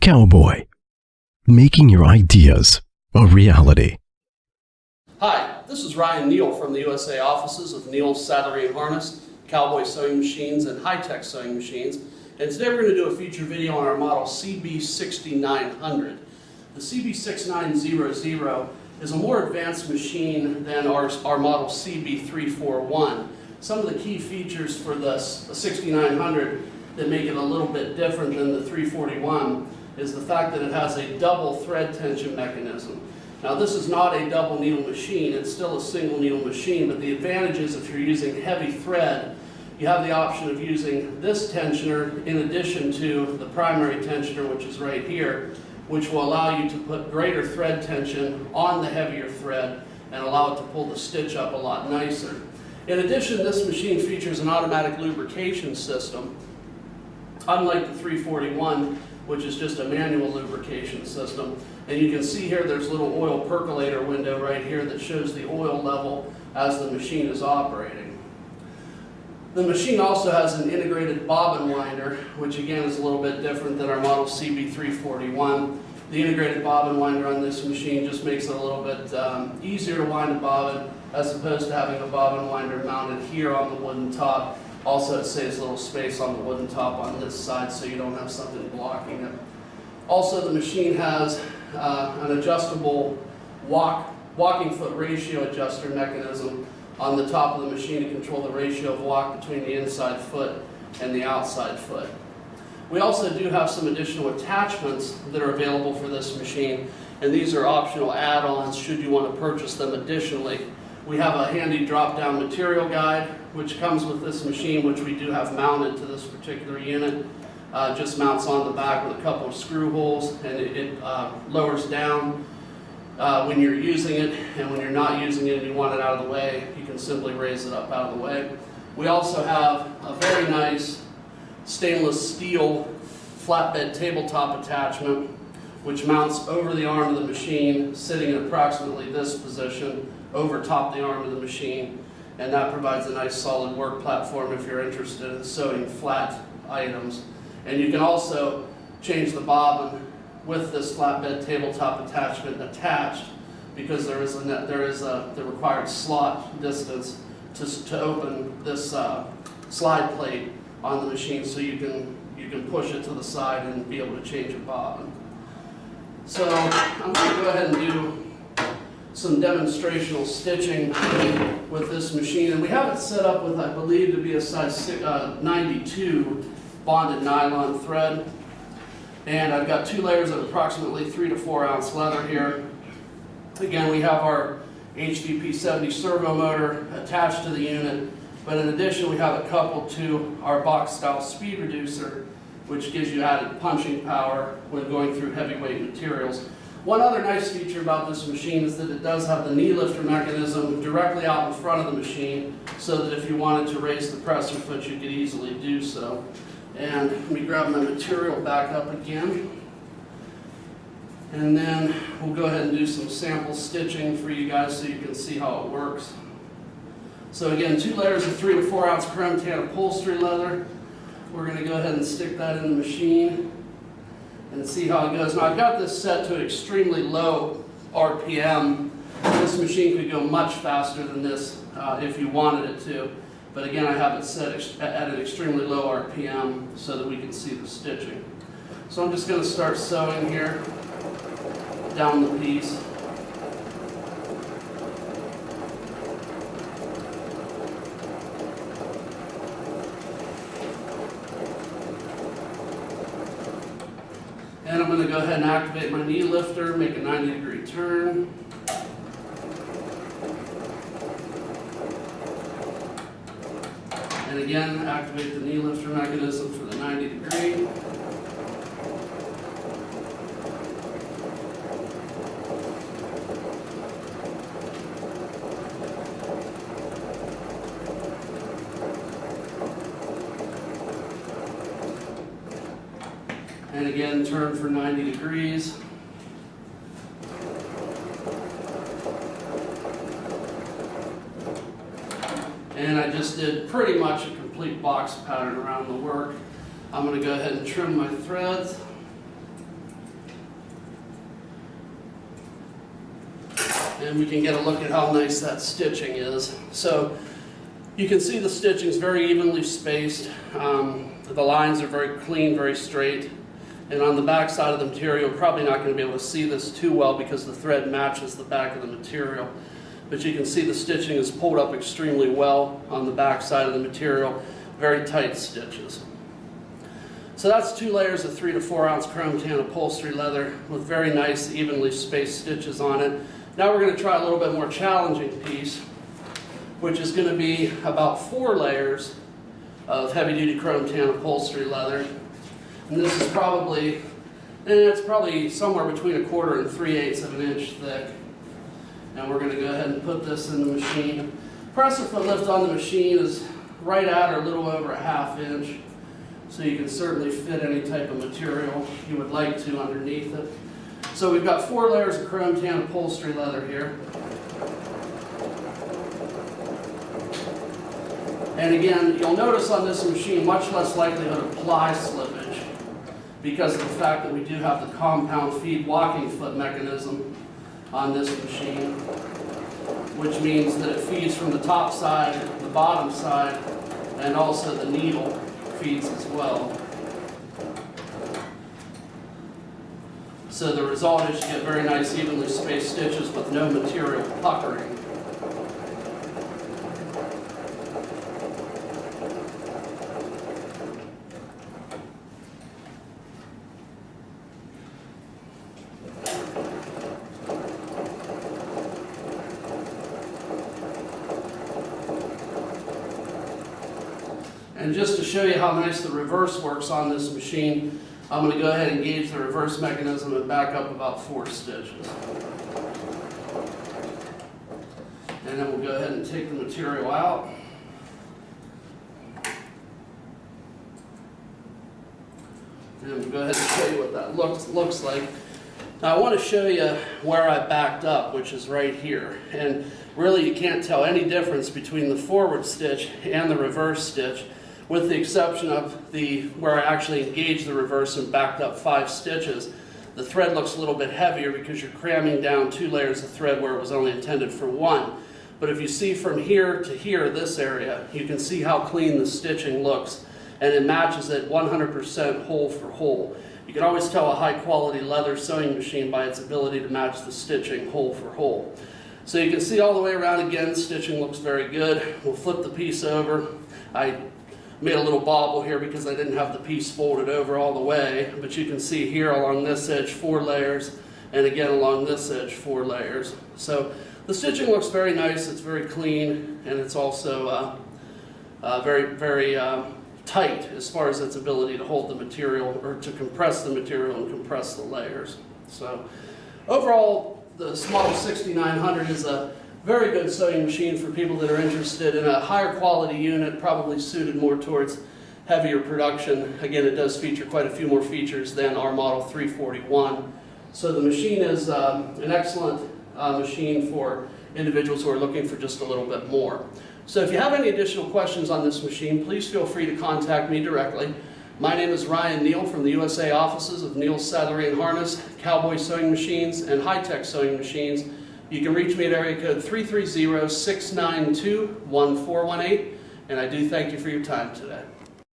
Cowboy, making your ideas a reality. Hi, this is Ryan Neal from the USA offices of Neal's Saddlery and Harness, Cowboy sewing machines, and high-tech sewing machines. And today we're going to do a feature video on our model CB6900. The CB6900 is a more advanced machine than our model CB341. Some of the key features for the 6900 that make it a little bit different than the 341 is the fact that it has a double thread tension mechanism. Now this is not a double needle machine, it's still a single needle machine, but the advantage is if you're using heavy thread, you have the option of using this tensioner in addition to the primary tensioner, which is right here, which will allow you to put greater thread tension on the heavier thread and allow it to pull the stitch up a lot nicer. In addition, this machine features an automatic lubrication system, unlike the 341, which is just a manual lubrication system. And you can see here there's a little oil percolator window right here that shows the oil level as the machine is operating. The machine also has an integrated bobbin winder, which again is a little bit different than our model CB341. The integrated bobbin winder on this machine just makes it a little bit easier to wind a bobbin as opposed to having a bobbin winder mounted here on the wooden top. Also, it saves a little space on the wooden top on this side so you don't have something blocking it. Also, the machine has an adjustable walking foot ratio adjuster mechanism on the top of the machine to control the ratio of walk between the inside foot and the outside foot. We also do have some additional attachments that are available for this machine, and these are optional add-ons should you want to purchase them additionally. We have a handy drop-down material guide which comes with this machine, which we do have mounted to this particular unit. Just mounts on the back with a couple of screw holes, and it lowers down when you're using it, and when you're not using it and you want it out of the way, you can simply raise it up out of the way. We also have a very nice stainless steel flatbed tabletop attachment which mounts over the arm of the machine, sitting in approximately this position over top the arm of the machine, and that provides a nice solid work platform if you're interested in sewing flat items. And you can also change the bobbin with this flatbed tabletop attachment attached, because there is the required slot distance to open this slide plate on the machine, so you can push it to the side and be able to change a bobbin. So I'm going to go ahead and do some demonstrational stitching with this machine, and we have it set up with, I believe, to be a size 92 bonded nylon thread. And I've got two layers of approximately 3 to 4 ounce leather here. Again, we have our HVP 70 servo motor attached to the unit, but in addition we have it coupled to our box style speed reducer, which gives you added punching power when going through heavyweight materials. One other nice feature about this machine is that it does have the knee lifter mechanism directly out in front of the machine, so that if you wanted to raise the presser foot, you could easily do so. And let me grab my material back up again. And then we'll go ahead and do some sample stitching for you guys so you can see how it works. So again, 2 layers of 3 to 4 ounce creme tan upholstery leather. We're going to go ahead and stick that in the machine and see how it goes. Now I've got this set to an extremely low RPM. This machine could go much faster than this if you wanted it to. But again, I have it set at an extremely low RPM so that we can see the stitching. So I'm just going to start sewing here down the piece. And I'm going to go ahead and activate my knee lifter, make a 90-degree turn. And again, activate the knee lifter mechanism for the 90-degree. And again, turn for 90 degrees. And I just did pretty much a complete box pattern around the work. I'm going to go ahead and trim my threads. and we can get a look at how nice that stitching is. So you can see the stitching is very evenly spaced. The lines are very clean, very straight. And on the back side of the material, you're probably not going to be able to see this too well because the thread matches the back of the material. But you can see the stitching is pulled up extremely well on the back side of the material. Very tight stitches. So that's 2 layers of 3 to 4 ounce chrome tan upholstery leather with very nice evenly spaced stitches on it. Now we're going to try a little bit more challenging piece, which is going to be about 4 layers of heavy duty chrome tan upholstery leather. And this is probably, it's probably somewhere between 1/4 and 3/8 of an inch thick. And we're going to go ahead and put this in the machine. Presser foot lift on the machine is right at or a little over 1/2 inch. So you can certainly fit any type of material you would like to underneath it. So we've got 4 layers of chrome tan upholstery leather here. And again, you'll notice on this machine much less likelihood of ply slippage because of the fact that we do have the compound feed walking foot mechanism on this machine, which means that it feeds from the top side, the bottom side, and also the needle feeds as well. So the result is you get very nice evenly spaced stitches with no material puckering. And just to show you how nice the reverse works on this machine, I'm going to go ahead and gauge the reverse mechanism and back up about 4 stitches. And then we'll go ahead and take the material out. And we'll go ahead and show you what that looks like. Now I want to show you where I backed up, which is right here. And really you can't tell any difference between the forward stitch and the reverse stitch, with the exception of where I actually engaged the reverse and backed up 5 stitches. The thread looks a little bit heavier because you're cramming down 2 layers of thread where it was only intended for 1. But if you see from here to here, this area, you can see how clean the stitching looks, and it matches it 100% hole for hole. You can always tell a high quality leather sewing machine by its ability to match the stitching hole for hole. So you can see all the way around again, stitching looks very good. We'll flip the piece over. I made a little bobble here because I didn't have the piece folded over all the way, but you can see here along this edge 4 layers, and again along this edge 4 layers. So the stitching looks very nice, it's very clean, and it's also very tight as far as its ability to hold the material, or to compress the material and compress the layers. So overall, the Model 6900 is a very good sewing machine for people that are interested in a higher quality unit, probably suited more towards heavier production. Again, it does feature quite a few more features than our Model 341. So the machine is an excellent machine for individuals who are looking for just a little bit more. So if you have any additional questions on this machine, please feel free to contact me directly. My name is Ryan Neal from the USA offices of Neal's Saddlery and Harness, Cowboy Sewing Machines, and High Tech Sewing Machines. You can reach me at area code 330-692-1418, and I do thank you for your time today.